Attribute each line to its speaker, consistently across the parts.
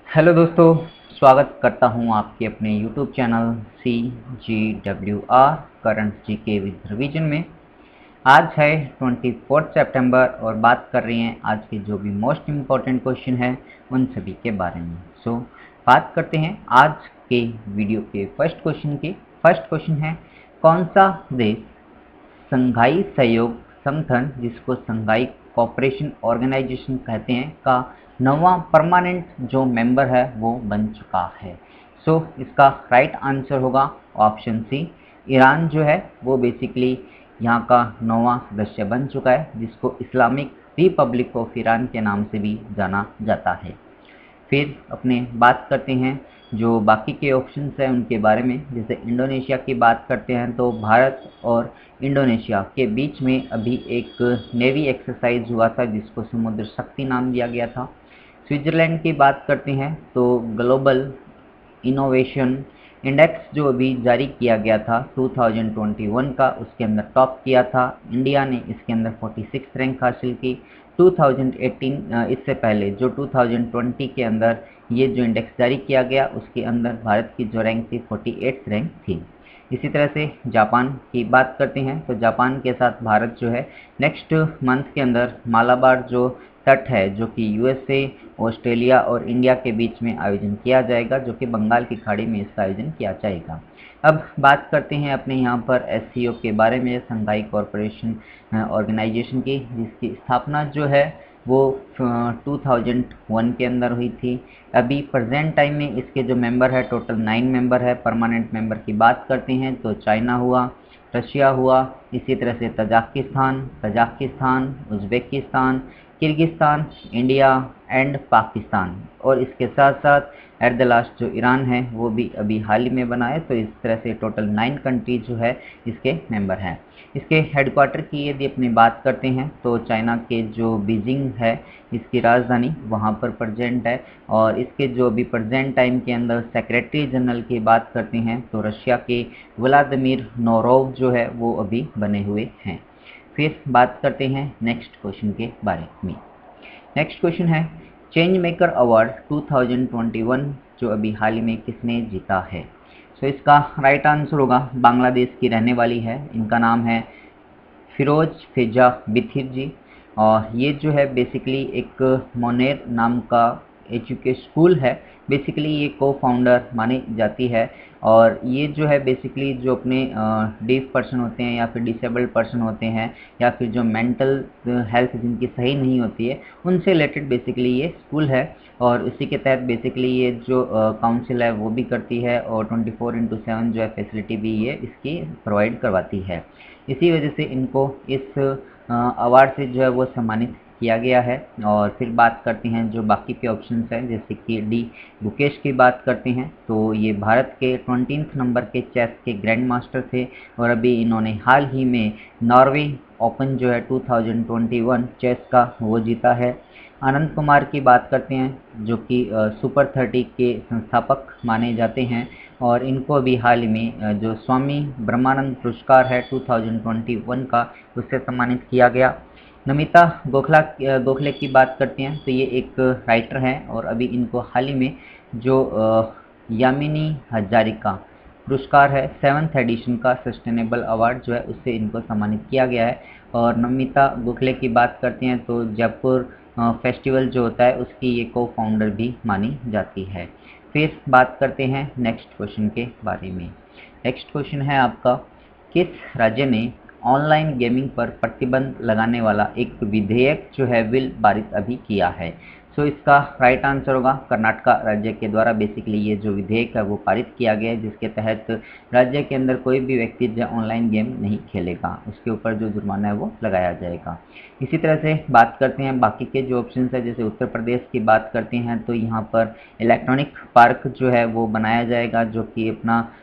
Speaker 1: Hello दोस्तों, स्वागत करता हूं आपके अपने YouTube channel CGWR current GK with revision में। आज है 24 सितंबर और बात कर रहे हैं आज के जो भी मोस्ट इम्पॉर्टेंट क्वेश्चन है उन सभी के बारे में। बात करते हैं आज के वीडियो के फर्स्ट क्वेश्चन की। फर्स्ट क्वेश्चन है, कौन सा देश संघाई सहयोग संगठन, जिसको संघाई कोऑपरेशन ऑर्गेनाइजेशन कहते हैं, का नवा परमानेंट जो मेंबर है वो बन चुका है। इसका राइट आंसर होगा ऑप्शन सी। ईरान जो है वो बेसिकली यहाँ का नवा सदस्य बन चुका है, जिसको इस्लामिक रिपब्लिक ऑफ ईरान के नाम से भी जाना जाता है। फिर अपने बात करते हैं जो बाकी के ऑप्शंस हैं उनके बारे में। जैसे इंडोनेशिया की बात करते हैं तो भारत और इंडोनेशिया के बीच में अभी एक नेवी एक्सरसाइज हुआ था जिसको समुद्र शक्ति नाम दिया गया था। स्विट्ज़रलैंड की बात करते हैं तो ग्लोबल इनोवेशन इंडेक्स जो अभी जारी किया गया था 2021 का, उसके अंदर टॉप किया था। इंडिया ने इसके अंदर 46 रैंक हासिल की। 2018 इससे पहले जो 2020 के अंदर ये जो इंडेक्स जारी किया गया उसके अंदर भारत की जो रैंक थी 48 रैंक थी। इसी तरह से जापान की बात करते हैं तो जापान के साथ भारत जो है नेक्स्ट मंथ के अंदर मालाबार जो तट है जो कि यूएसए, ऑस्ट्रेलिया और इंडिया के बीच में आयोजन किया जाएगा, जो कि बंगाल की खाड़ी में इसका आयोजन किया जाएगा। अब बात करते हैं अपने यहाँ पर एससीओ के बारे में, संघाई कॉरपोरेशन ऑर्गेनाइजेशन की, जिसकी स्थापना जो है वो 2001 के अंदर हुई थी। अभी प्रेजेंट टाइम में इसके जो मेंबर है टोटल 9 मेंबर है। परमानेंट मेंबर की बात करते हैं तो चाइना हुआ, रशिया हुआ, इसी तरह से Tajikistan, Uzbekistan, Kyrgyzstan, India and Pakistan, और इसके साथ साथ एट द लास्ट जो ईरान है वो भी अभी हाल ही में बना है। तो इस तरह से टोटल 9 कंट्रीज जो है इसके मेंबर हैं। इसके हेडक्वार्टर की यदि अपनी बात करते हैं तो चाइना के जो बीजिंग है इसकी राजधानी वहाँ पर प्रेजेंट है। और इसके जो अभी प्रेजेंट टाइम के अंदर सेक्रेटरी जनरल की बात करते हैं तो रशिया के व्लादिमीर नोरोव जो है वो अभी बने हुए हैं। फिर बात करते हैं नेक्स्ट क्वेश्चन के बारे में। नेक्स्ट क्वेश्चन है, चेंज मेकर अवार्ड 2021 जो अभी हाल ही में किसने जीता है? इसका राइट आंसर होगा, बांग्लादेश की रहने वाली है, इनका नाम है फिरोज फेजा बिथिर जी। और ये जो है बेसिकली एक मोनेर नाम का एजुकेशन स्कूल है, बेसिकली ये को फाउंडर मानी जाती है। और ये जो है बेसिकली जो अपने डीफ पर्सन होते हैं या फिर डिसेबल्ड पर्सन होते हैं या फिर जो मेंटल हेल्थ जिनकी सही नहीं होती है उनसे रिलेटेड बेसिकली ये स्कूल है। और इसी के तहत बेसिकली ये जो काउंसिल है वो भी करती है और 24/7 जो है फैसिलिटी भी ये इसकी प्रोवाइड करवाती है। इसी वजह से इनको इस अवार्ड से जो है वो सम्मानित किया गया है। और फिर बात करते हैं जो बाकी के ऑप्शंस हैं, जैसे कि डी गुकेश की बात करते हैं तो ये भारत के 20th नंबर के चेस के ग्रैंड मास्टर थे और अभी इन्होंने हाल ही में नॉर्वे ओपन जो है 2021 चेस का वो जीता है। आनंद कुमार की बात करते हैं जो कि सुपर 30 के संस्थापक माने जाते हैं और इनको भी हाल ही में जो स्वामी ब्रह्मानंद पुरस्कार है 2021 का उससे सम्मानित किया गया। नमिता गोखले की बात करते हैं तो ये एक राइटर हैं और अभी इनको हाल ही में जो यामिनी हजारिका पुरस्कार है 7th एडिशन का सस्टेनेबल अवार्ड जो है उससे इनको सम्मानित किया गया है। और नमिता गोखले की बात करते हैं तो जयपुर फेस्टिवल जो होता है उसकी ये को फाउंडर भी मानी जाती है। फिर बात करते हैं नेक्स्ट क्वेश्चन के बारे में। नेक्स्ट क्वेश्चन है आपका, किस राज्य ने ऑनलाइन गेमिंग पर प्रतिबंध लगाने वाला एक विधेयक जो है बिल पारित अभी किया है? इसका राइट आंसर होगा कर्नाटका राज्य के द्वारा बेसिकली ये जो विधेयक है वो पारित किया गया है, जिसके तहत राज्य के अंदर कोई भी व्यक्ति जो ऑनलाइन गेम नहीं खेलेगा उसके ऊपर जो जुर्माना है वो लगाया जाएगा। इसी तरह से बात करते हैं बाकी के जो ऑप्शन है, जैसे उत्तर प्रदेश की बात करते हैं तो यहाँ पर इलेक्ट्रॉनिक पार्क जो है वो बनाया जाएगा, जो कि अपना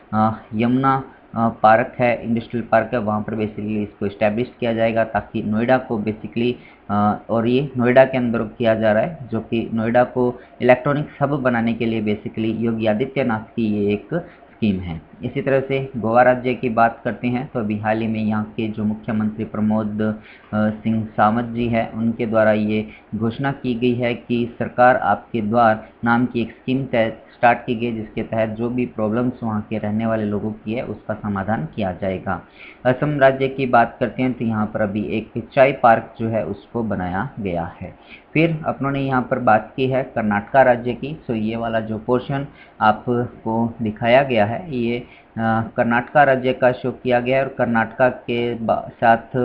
Speaker 1: यमुना पार्क है, इंडस्ट्रियल पार्क है, वहाँ पर बेसिकली इसको इस्टेब्लिश किया जाएगा ताकि नोएडा को बेसिकली और ये नोएडा के अंदर किया जा रहा है, जो कि नोएडा को इलेक्ट्रॉनिक हब बनाने के लिए बेसिकली योगी आदित्यनाथ की ये एक स्कीम है। इसी तरह से गोवा राज्य की बात करते हैं तो अभी हाल ही में यहाँ के जो मुख्यमंत्री प्रमोद सिंह सावंत जी है, उनके द्वारा ये घोषणा की गई है कि सरकार आपके द्वार नाम की एक स्कीम स्टार्ट की गई, जिसके तहत जो भी प्रॉब्लम्स वहाँ के रहने वाले लोगों की है उसका समाधान किया जाएगा। असम राज्य की बात करते हैं तो यहाँ पर अभी एक चाय पार्क जो है उसको बनाया गया है। फिर अपनों ने यहाँ पर बात की है कर्नाटका राज्य की। सो ये वाला जो पोर्शन आपको दिखाया गया है ये कर्नाटका राज्य का शो किया गया है, और कर्नाटका के साथ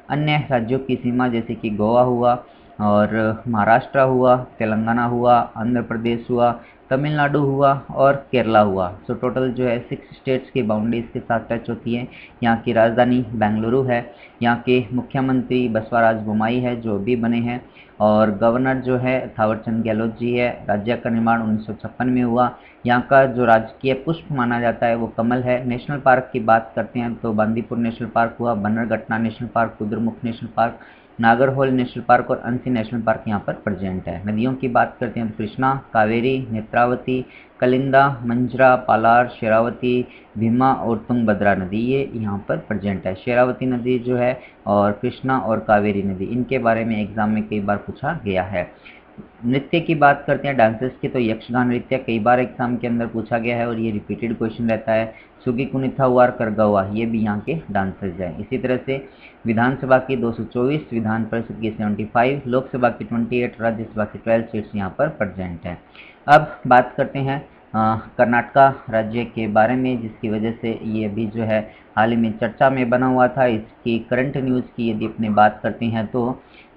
Speaker 1: अन्य राज्यों की सीमा जैसे कि गोवा हुआ और महाराष्ट्र हुआ, तेलंगाना हुआ, आंध्र प्रदेश हुआ, तमिलनाडु हुआ और केरला हुआ। सो टोटल जो है 6 स्टेट्स की बाउंड्रीज के साथ टच होती है। यहाँ की राजधानी बेंगलुरु है। यहाँ के मुख्यमंत्री बसवराज बोम्मई है जो भी बने हैं, और गवर्नर जो है थावरचंद गहलोत जी है। राज्य का निर्माण 1956 में हुआ। यहाँ का जो राजकीय पुष्प माना जाता है वो कमल है। नेशनल पार्क की बात करते हैं तो बांदीपुर नेशनल पार्क हुआ, Bannerghatta national park, Kudremukh national park, Nagarhole national park और अंसी नेशनल पार्क यहाँ पर प्रेजेंट है। नदियों की बात करते हैं तो कृष्णा, कावेरी, नेत्रावती, कलिंदा, मंजरा, पालार, शेरावती, भीमा और तुंगभद्रा नदी ये यहाँ पर प्रेजेंट है। शेरावती नदी जो है और कृष्णा और कावेरी नदी, इनके बारे में एग्जाम में कई बार पूछा गया है। नृत्य की बात करते हैं डांसेस की तो यक्षगान नृत्य कई बार एग्जाम के अंदर पूछा गया है और ये रिपीटेड क्वेश्चन रहता है। सुगी कुनिथा हुआ, करगवा, ये भी यहाँ के डांसेस हैं। इसी तरह से विधानसभा की 224, विधान परिषद की 75, लोकसभा की 28, राज्यसभा की 12 सीट्स यहाँ पर प्रेजेंट है। अब बात करते हैं कर्नाटका राज्य के बारे में, जिसकी वजह से ये अभी जो है हाल ही में चर्चा में बना हुआ था। इसकी करंट न्यूज़ की यदि अपनी बात करते हैं तो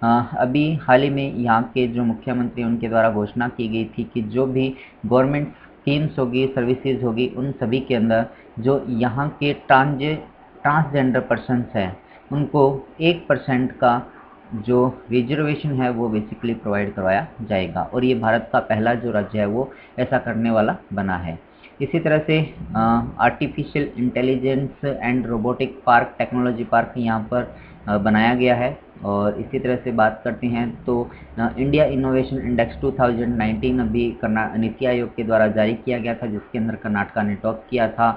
Speaker 1: अभी हाल ही में यहाँ के जो मुख्यमंत्री उनके द्वारा घोषणा की गई थी कि जो भी गवर्नमेंट स्कीम्स होगी, सर्विसेज होगी, उन सभी के अंदर जो यहाँ के ट्रांसजेंडर पर्सन्स हैं उनको 1% का जो रिजर्वेशन है वो बेसिकली प्रोवाइड करवाया जाएगा, और ये भारत का पहला जो राज्य है वो ऐसा करने वाला बना है। इसी तरह से artificial intelligence and robotic park, technology park यहाँ पर बनाया गया है। और इसी तरह से बात करते हैं तो इंडिया इनोवेशन इंडेक्स 2019 अभी नीति आयोग के द्वारा जारी किया गया था, जिसके अंदर कर्नाटका ने टॉप किया था।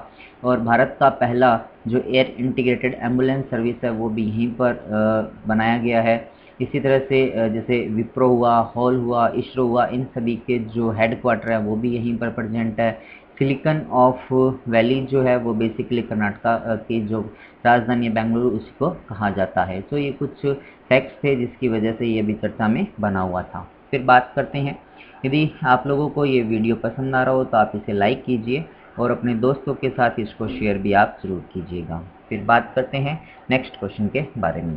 Speaker 1: और भारत का पहला जो एयर इंटीग्रेटेड एम्बुलेंस सर्विस है वो भी यहीं पर बनाया गया है। इसी तरह से जैसे विप्रो हुआ, हॉल हुआ, इसरो हुआ, इन सभी के जो हेडक्वार्टर है वो भी यहीं पर प्रेजेंट है। सिलिकन ऑफ वैली जो है वो बेसिकली कर्नाटका की जो राजधानी बेंगलुरु उसी को कहा जाता है। तो ये कुछ फैक्ट्स थे जिसकी वजह से ये भी चर्चा में बना हुआ था। फिर बात करते हैं, यदि आप लोगों को ये वीडियो पसंद आ रहा हो तो आप इसे लाइक कीजिए और अपने दोस्तों के साथ इसको शेयर भी आप ज़रूर कीजिएगा। फिर बात करते हैं नेक्स्ट क्वेश्चन के बारे में।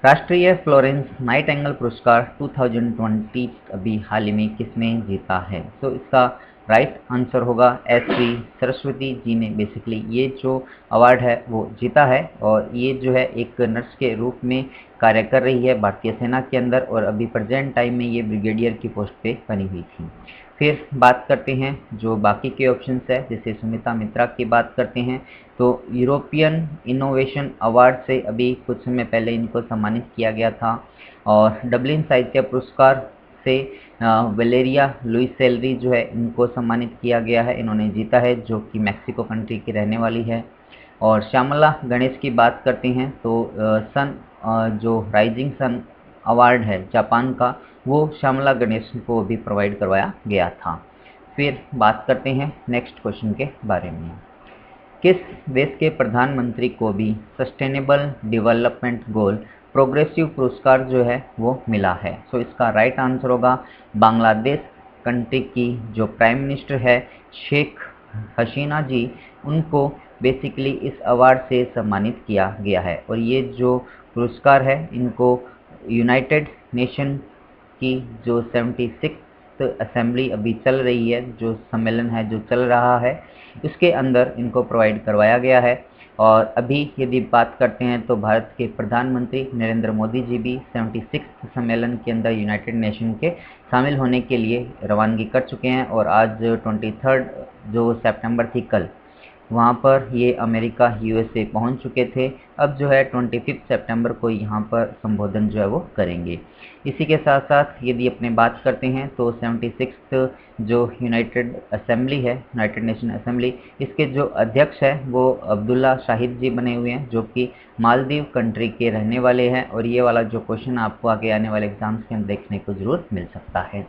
Speaker 1: राष्ट्रीय फ्लोरेंस नाइटिंगेल पुरस्कार 2020 अभी हाल ही में किसने जीता है? तो इसका राइट आंसर होगा एस.वी. सरस्वती जी ने बेसिकली ये जो अवार्ड है वो जीता है, और ये जो है एक नर्स के रूप में कार्य कर रही है भारतीय सेना के अंदर, और अभी प्रेजेंट टाइम में ये ब्रिगेडियर की पोस्ट पे बनी हुई थी। फिर बात करते हैं जो बाकी के ऑप्शंस है, जैसे सुमिता मित्रा की बात करते हैं तो यूरोपियन इनोवेशन अवार्ड से अभी कुछ समय पहले इनको सम्मानित किया गया था। और डबलिन साहित्य पुरस्कार से वेलेरिया लुइसेल्वी जो है इनको सम्मानित किया गया है, इन्होंने जीता है, जो कि मैक्सिको कंट्री की रहने वाली है। और श्यामला गणेश की बात करते हैं तो सन जो राइजिंग सन अवार्ड है जापान का, वो श्यामला गणेश को भी प्रोवाइड करवाया गया था। फिर बात करते हैं नेक्स्ट क्वेश्चन के बारे में। किस देश के प्रधानमंत्री को भी सस्टेनेबल डेवलपमेंट गोल प्रोग्रेसिव पुरस्कार जो है वो मिला है? सो इसका राइट आंसर होगा बांग्लादेश कंट्री की जो प्राइम मिनिस्टर है शेख हसीना जी, उनको बेसिकली इस अवार्ड से सम्मानित किया गया है। और ये जो पुरस्कार है इनको यूनाइटेड नेशन की जो 76th असेंबली अभी चल रही है, जो सम्मेलन है जो चल रहा है, उसके अंदर इनको प्रोवाइड करवाया गया है। और अभी यदि बात करते हैं तो भारत के प्रधानमंत्री नरेंद्र मोदी जी भी 76th सम्मेलन के अंदर यूनाइटेड नेशन के शामिल होने के लिए रवानगी कर चुके हैं। और आज 23 जो सितंबर थी कल, वहाँ पर ये अमेरिका यूएसए पहुँच चुके थे। अब जो है 25 सितंबर को यहाँ पर संबोधन जो है वो करेंगे। इसी के साथ साथ यदि अपने बात करते हैं तो 76th जो यूनाइटेड असेंबली है, यूनाइटेड नेशन असेंबली, इसके जो अध्यक्ष है वो अब्दुल्ला शाहिद जी बने हुए हैं, जो कि मालदीव कंट्री के रहने वाले हैं। और ये वाला जो क्वेश्चन आपको आगे आने वाले एग्जाम्स के अंदर देखने को जरूर मिल सकता है।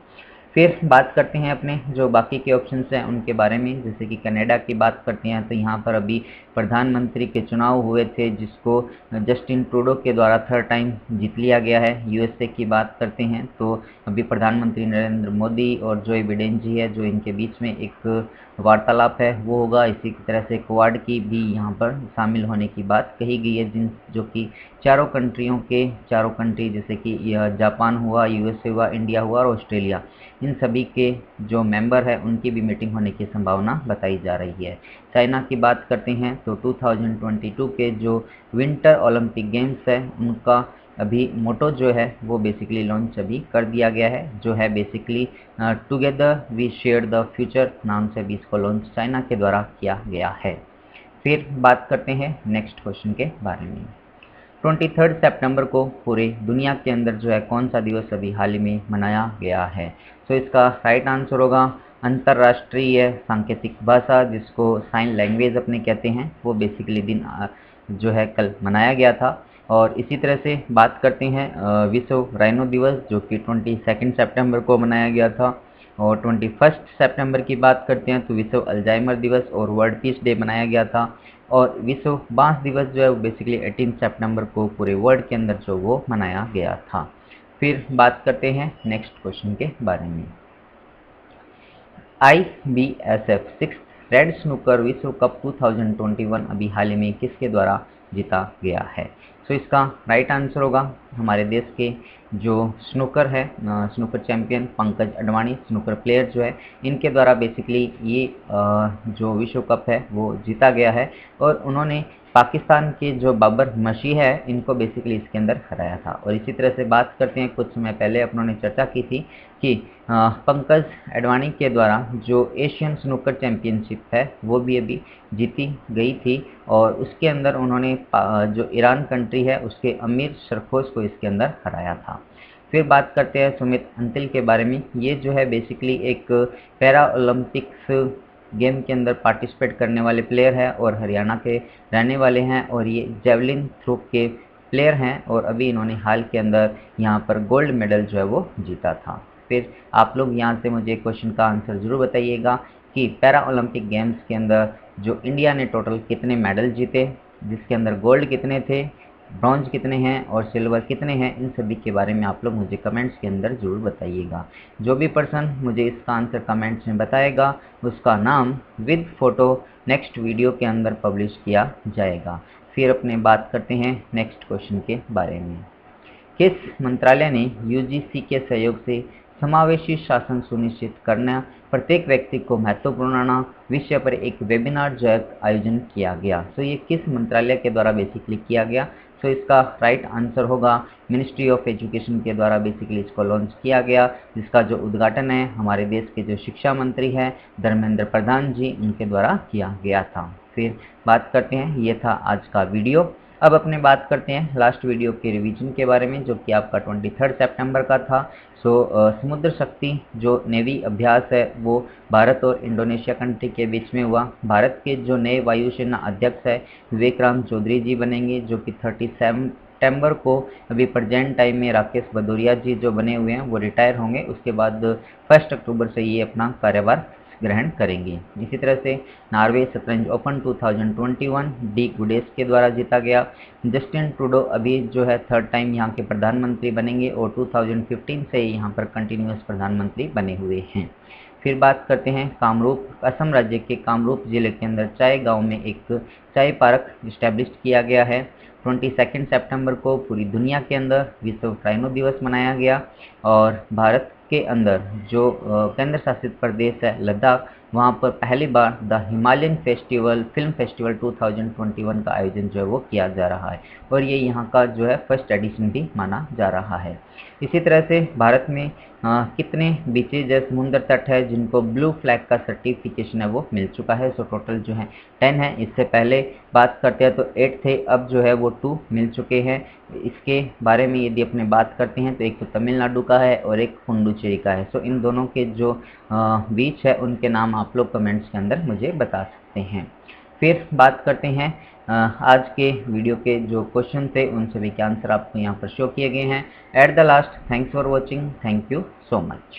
Speaker 1: फिर बात करते हैं अपने जो बाकी के ऑप्शंस हैं उनके बारे में। जैसे कि कनाडा की बात करते हैं तो यहाँ पर अभी प्रधानमंत्री के चुनाव हुए थे, जिसको जस्टिन ट्रूडो के द्वारा 3rd टाइम जीत लिया गया है। यूएसए की बात करते हैं तो अभी प्रधानमंत्री नरेंद्र मोदी और जो बिडेन जी है, जो इनके बीच में एक वार्तालाप है वो होगा। इसी की तरह से क्वाड की भी यहाँ पर शामिल होने की बात कही गई है, जो कि चारों कंट्री जैसे कि जापान हुआ, यूएसए हुआ, इंडिया हुआ और ऑस्ट्रेलिया, इन सभी के जो मेंबर है उनकी भी मीटिंग होने की संभावना बताई जा रही है। चाइना की बात करते हैं तो 2022 के जो विंटर ओलंपिक गेम्स है उनका अभी मोटो जो है वो बेसिकली लॉन्च अभी कर दिया गया है, जो है basically together we share the future नाम से भी इसको लॉन्च चाइना के द्वारा किया गया है। फिर बात करते हैं नेक्स्ट क्वेश्चन के बारे में। 23 सितंबर को पूरे दुनिया के अंदर जो है कौन सा दिवस अभी हाल ही में मनाया गया है? तो इसका राइट आंसर होगा अंतर्राष्ट्रीय सांकेतिक भाषा, जिसको साइन लैंग्वेज अपने कहते हैं, वो बेसिकली दिन जो है कल मनाया गया था। और इसी तरह से बात करते हैं विश्व राइनो दिवस, जो कि 22 सितंबर को मनाया गया था। और 21 सितंबर की बात करते हैं तो विश्व अल्जाइमर दिवस और वर्ल्ड पीस डे मनाया गया था। और विश्व बांस दिवस जो है वो बेसिकली 18 सितंबर को पूरे वर्ल्ड के अंदर जो वो मनाया गया था। फिर बात करते हैं नेक्स्ट क्वेश्चन के बारे में। IBSF 6 रेड स्नूकर विश्व कप 2021 अभी हाल ही में किसके द्वारा जीता गया है? तो इसका राइट आंसर होगा हमारे देश के जो स्नूकर है, snooker champion Pankaj Advani, snooker player जो है, इनके द्वारा बेसिकली ये जो विश्व कप है वो जीता गया है। और उन्होंने पाकिस्तान के जो बाबर मशी है इनको बेसिकली इसके अंदर हराया था। और इसी तरह से बात करते हैं, कुछ समय पहले उन्होंने चर्चा की थी कि पंकज अडवाणी के द्वारा जो एशियन स्नूकर चैंपियनशिप है वो भी अभी जीती गई थी। और उसके अंदर उन्होंने जो ईरान कंट्री है उसके अमीर सरखोज को इसके अंदर हराया था। फिर बात करते हैं सुमित अंतिल के बारे में। ये जो है बेसिकली एक पैरा ओलंपिक्स गेम के अंदर पार्टिसिपेट करने वाले प्लेयर है और हरियाणा के रहने वाले हैं। और ये जेवलिन थ्रो के प्लेयर हैं और अभी इन्होंने हाल के अंदर यहाँ पर गोल्ड मेडल जो है वो जीता था। फिर आप लोग यहाँ से मुझे क्वेश्चन का आंसर ज़रूर बताइएगा कि पैरा ओलंपिक गेम्स के अंदर जो इंडिया ने टोटल कितने मेडल जीते, जिसके अंदर गोल्ड कितने थे, ब्रॉन्ज कितने हैं और सिल्वर कितने हैं, इन सभी के बारे में आप लोग मुझे कमेंट्स के अंदर ज़रूर बताइएगा। जो भी पर्सन मुझे इसका आंसर कमेंट्स में बताएगा उसका नाम विद फ़ोटो नेक्स्ट वीडियो के अंदर पब्लिश किया जाएगा। फिर अपने बात करते हैं नेक्स्ट क्वेश्चन के बारे में। किस मंत्रालय ने यूजीसी के सहयोग से समावेशी शासन सुनिश्चित करना प्रत्येक व्यक्ति को महत्वपूर्ण विषय पर एक वेबिनार जो है आयोजन किया गया? तो ये किस मंत्रालय के द्वारा बेसिकली किया गया? तो इसका राइट आंसर होगा मिनिस्ट्री ऑफ एजुकेशन के द्वारा बेसिकली इसको लॉन्च किया गया, जिसका जो उद्घाटन है हमारे देश के जो शिक्षा मंत्री हैं धर्मेंद्र प्रधान जी, उनके द्वारा किया गया था। फिर बात करते हैं, ये था आज का वीडियो। अब अपने बात करते हैं लास्ट वीडियो के रिवीजन के बारे में, जो कि आपका 23 सितंबर का था। समुद्र शक्ति जो नेवी अभ्यास है वो भारत और इंडोनेशिया कंट्री के बीच में हुआ। भारत के जो नए वायुसेना अध्यक्ष है विवेक चौधरी जी बनेंगे, जो कि 30 सितंबर को अभी प्रेजेंट टाइम में राकेश भदौरिया जी जो बने हुए हैं वो रिटायर होंगे। उसके बाद 1 अक्टूबर से ये अपना कार्यभार ग्रहण करेंगे। इसी तरह से नॉर्वे शतरंज ओपन 2021 डी गुडेस के द्वारा जीता गया। जस्टिन ट्रूडो अभी जो है 3rd टाइम यहाँ के प्रधानमंत्री बनेंगे और 2015 से यहाँ पर कंटिन्यूस प्रधानमंत्री बने हुए हैं। फिर बात करते हैं कामरूप, असम राज्य के कामरूप जिले के अंदर चाय गांव में एक चाय पार्क इस्टेब्लिश किया गया है। 22 सितंबर को पूरी दुनिया के अंदर विश्व राइनो दिवस मनाया गया। और भारत के अंदर जो केंद्र शासित प्रदेश है लद्दाख, वहाँ पर पहली बार the Himalayan festival film festival 2021 का आयोजन जो है वो किया जा रहा है और ये यहाँ का जो है फर्स्ट एडिशन भी माना जा रहा है। इसी तरह से भारत में कितने बीचेज या समुद्र तट है जिनको ब्लू फ्लैग का सर्टिफिकेशन है वो मिल चुका है। सो टोटल जो है 10 है। इससे पहले बात करते हैं तो 8 थे, अब जो है वो 2 मिल चुके हैं। इसके बारे में यदि अपने बात करते हैं तो एक तो तमिलनाडु का है और एक पुडुचेरी का है। सो इन दोनों के जो बीच है उनके नाम आप लोग कमेंट्स के अंदर मुझे बता सकते हैं। फिर बात करते हैं आज के वीडियो के जो क्वेश्चन थे उन सभी के आंसर आपको यहाँ पर शो किए गए हैं। At the last, thanks for watching, thank you so much.